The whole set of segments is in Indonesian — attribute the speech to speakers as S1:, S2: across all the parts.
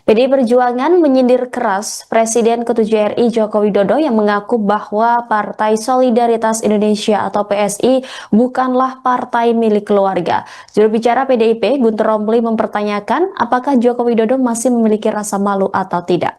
S1: PDI Perjuangan menyindir keras Presiden ke-7 RI Joko Widodo yang mengaku bahwa Partai Solidaritas Indonesia atau PSI bukanlah partai milik keluarga. Juru bicara PDIP, Guntur Romli mempertanyakan apakah Joko Widodo masih memiliki rasa malu atau tidak.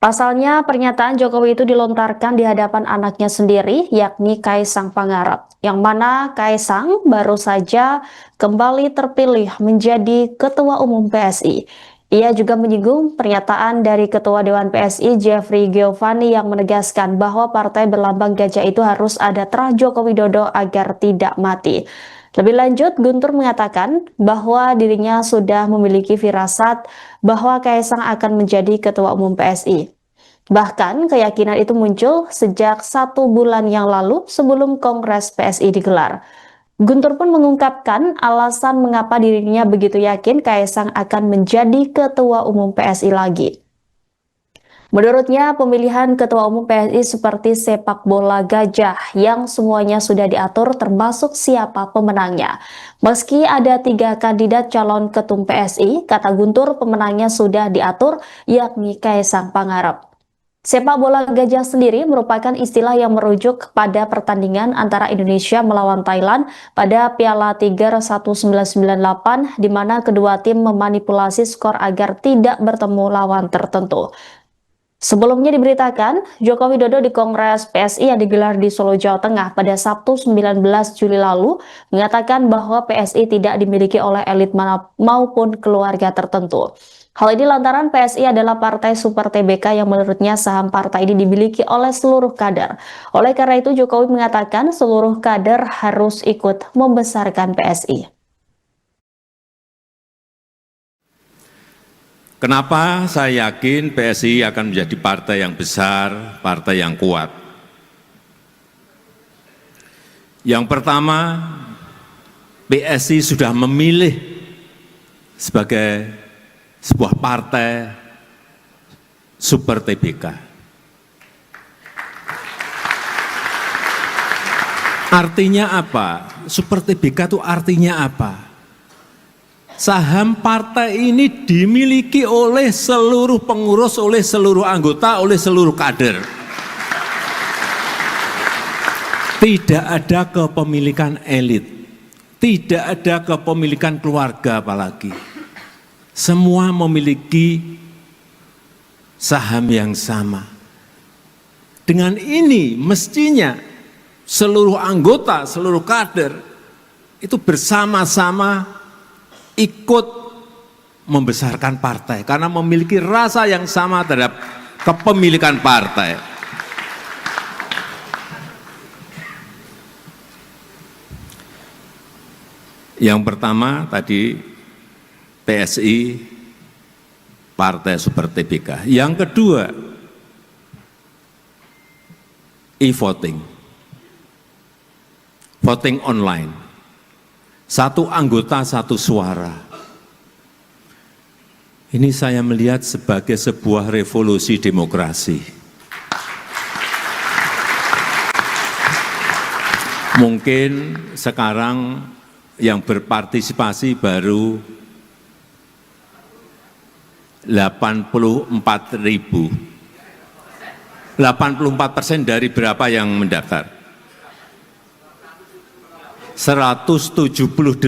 S1: Pasalnya, pernyataan Jokowi itu dilontarkan di hadapan anaknya sendiri, yakni Kaisang Pangarep, yang mana Kaisang baru saja kembali terpilih menjadi Ketua Umum PSI. Ia juga menyinggung pernyataan dari Ketua Dewan PSI Jeffrey Giovanni yang menegaskan bahwa partai berlambang gajah itu harus ada terah Joko Widodo agar tidak mati. Lebih lanjut, Guntur mengatakan bahwa dirinya sudah memiliki firasat bahwa Kaisang akan menjadi Ketua Umum PSI. Bahkan keyakinan itu muncul sejak 1 bulan yang lalu sebelum Kongres PSI digelar. Guntur pun mengungkapkan alasan mengapa dirinya begitu yakin Kaisang akan menjadi Ketua Umum PSI lagi. Menurutnya, pemilihan Ketua Umum PSI seperti sepak bola gajah yang semuanya sudah diatur termasuk siapa pemenangnya. Meski ada 3 kandidat calon ketum PSI, kata Guntur pemenangnya sudah diatur yakni Kaisang Pangarep. Sepak bola gajah sendiri merupakan istilah yang merujuk pada pertandingan antara Indonesia melawan Thailand pada Piala Tiger 1998 di mana kedua tim memanipulasi skor agar tidak bertemu lawan tertentu. Sebelumnya diberitakan, Joko Widodo di Kongres PSI yang digelar di Solo, Jawa Tengah pada Sabtu 19 Juli lalu mengatakan bahwa PSI tidak dimiliki oleh elit maupun keluarga tertentu. Hal ini lantaran PSI adalah partai super TBK yang menurutnya saham partai ini dimiliki oleh seluruh kader. Oleh karena itu Jokowi mengatakan seluruh kader harus ikut membesarkan PSI.
S2: Kenapa saya yakin PSI akan menjadi partai yang besar, partai yang kuat? Yang pertama, PSI sudah memilih sebagai sebuah partai super TBK. Artinya apa? Super TBK itu artinya apa? Saham partai ini dimiliki oleh seluruh pengurus, oleh seluruh anggota, oleh seluruh kader. Tidak ada kepemilikan elit, tidak ada kepemilikan keluarga apalagi. Semua memiliki saham yang sama. Dengan ini mestinya seluruh anggota, seluruh kader itu bersama-sama ikut membesarkan partai karena memiliki rasa yang sama terhadap kepemilikan partai. Yang pertama tadi PSI partai super TBK. Yang kedua e-voting. Voting online. 1 anggota 1 suara. Ini saya melihat sebagai sebuah revolusi demokrasi. Mungkin sekarang yang berpartisipasi baru 84.000. 84% dari berapa yang mendaftar? 178.000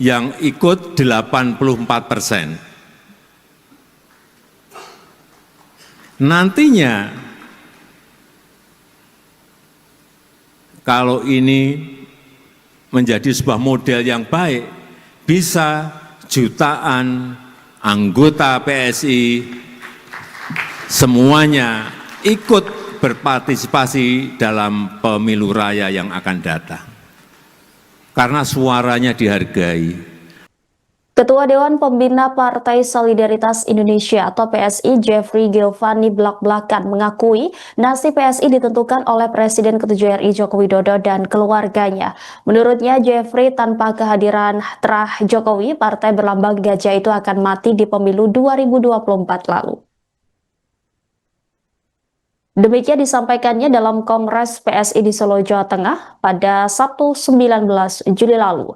S2: yang ikut 84%. Nantinya kalau ini menjadi sebuah model yang baik, bisa jutaan anggota PSI semuanya ikut berpartisipasi dalam pemilu raya yang akan datang. Karena suaranya dihargai.
S1: Ketua Dewan Pembina Partai Solidaritas Indonesia atau PSI Jeffrey Giovanni belak-belakan mengakui nasib PSI ditentukan oleh Presiden ke-7 RI Joko Widodo dan keluarganya. Menurutnya Jeffrey, tanpa kehadiran terah Jokowi, partai berlambang gajah itu akan mati di pemilu 2024 lalu. Demikian disampaikannya dalam Kongres PSI di Solo, Jawa Tengah pada Sabtu 19 Juli lalu.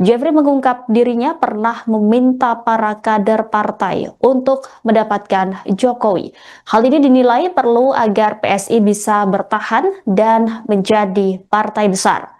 S1: Jeffrey mengungkap dirinya pernah meminta para kader partai untuk mendapatkan Jokowi. Hal ini dinilai perlu agar PSI bisa bertahan dan menjadi partai besar.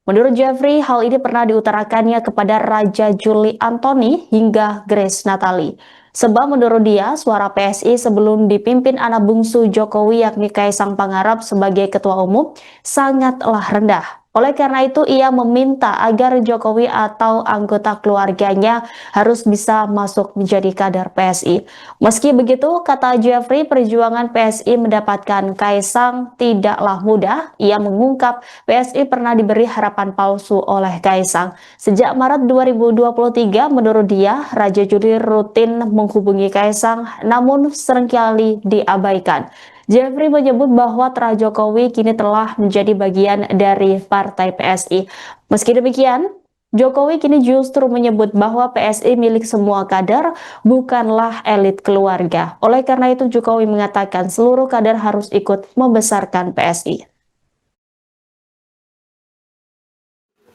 S1: Menurut Jeffrey, hal ini pernah diutarakannya kepada Raja Juli Antoni hingga Grace Natali. Sebab menurut dia, suara PSI sebelum dipimpin anak bungsu Jokowi yakni Kaisang Pangarep sebagai ketua umum sangatlah rendah. Oleh karena itu, ia meminta agar Jokowi atau anggota keluarganya harus bisa masuk menjadi kader PSI. Meski begitu, kata Jeffrey, perjuangan PSI mendapatkan Kaisang tidaklah mudah. Ia mengungkap PSI pernah diberi harapan palsu oleh Kaisang. Sejak Maret 2023, menurut dia, Raja Juli rutin menghubungi Kaisang, namun seringkali diabaikan. Jeffrey menyebut bahwa Tra Jokowi kini telah menjadi bagian dari partai PSI. Meski demikian, Jokowi kini justru menyebut bahwa PSI milik semua kader, bukanlah elit keluarga. Oleh karena itu, Jokowi mengatakan seluruh kader harus ikut membesarkan PSI.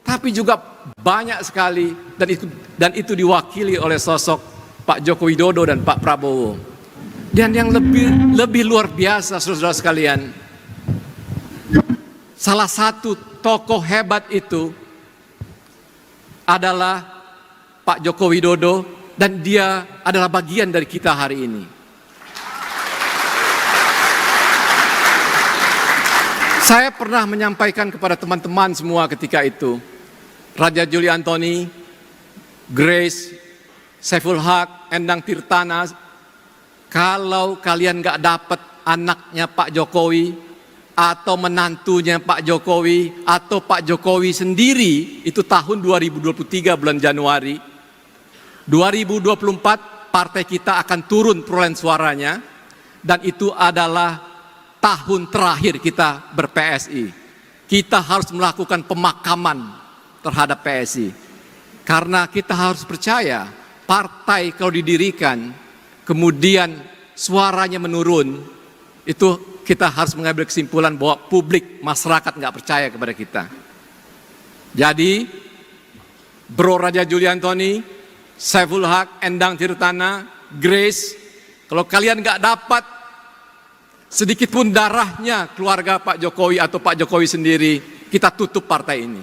S3: Tapi juga banyak sekali, dan itu diwakili oleh sosok Pak Joko Widodo dan Pak Prabowo. Dan yang lebih luar biasa, saudara-saudara sekalian, salah satu tokoh hebat itu adalah Pak Joko Widodo, dan dia adalah bagian dari kita hari ini. Saya pernah menyampaikan kepada teman-teman semua ketika itu, Raja Juli Antoni, Grace, Saiful Haq, Endang Tirtana, kalau kalian nggak dapat anaknya Pak Jokowi, atau menantunya Pak Jokowi, atau Pak Jokowi sendiri, itu tahun 2023 bulan Januari, 2024 partai kita akan turun perolehan suaranya, dan itu adalah tahun terakhir kita ber-PSI. Kita harus melakukan pemakaman terhadap PSI. Karena kita harus percaya, partai kalau didirikan, kemudian suaranya menurun, itu kita harus mengambil kesimpulan bahwa publik, masyarakat nggak percaya kepada kita. Jadi, Bro Raja Juli Antoni, Saiful Haq, Endang Tirtana, Grace, kalau kalian nggak dapat sedikit pun darahnya keluarga Pak Jokowi atau Pak Jokowi sendiri, kita tutup partai ini.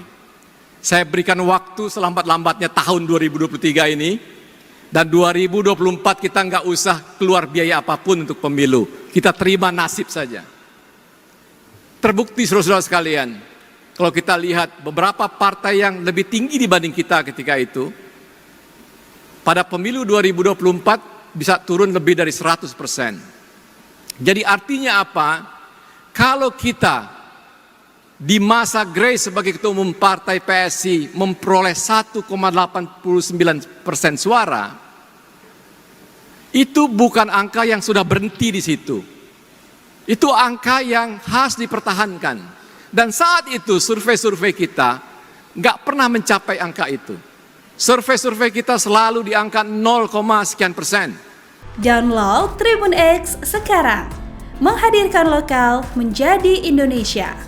S3: Saya berikan waktu selambat-lambatnya tahun 2023 ini, dan 2024 kita nggak usah keluar biaya apapun untuk pemilu. Kita terima nasib saja. Terbukti saudara-saudara sekalian, kalau kita lihat beberapa partai yang lebih tinggi dibanding kita ketika itu, pada pemilu 2024 bisa turun lebih dari 100%. Jadi artinya apa? Kalau kita di masa Grace sebagai ketua umum partai PSI memperoleh 1,89% suara, itu bukan angka yang sudah berhenti di situ. Itu angka yang harus dipertahankan. Dan saat itu survei-survei kita nggak pernah mencapai angka itu. Survei-survei kita selalu di angka 0, sekian persen.
S4: Download Tribun X sekarang, menghadirkan lokal menjadi Indonesia.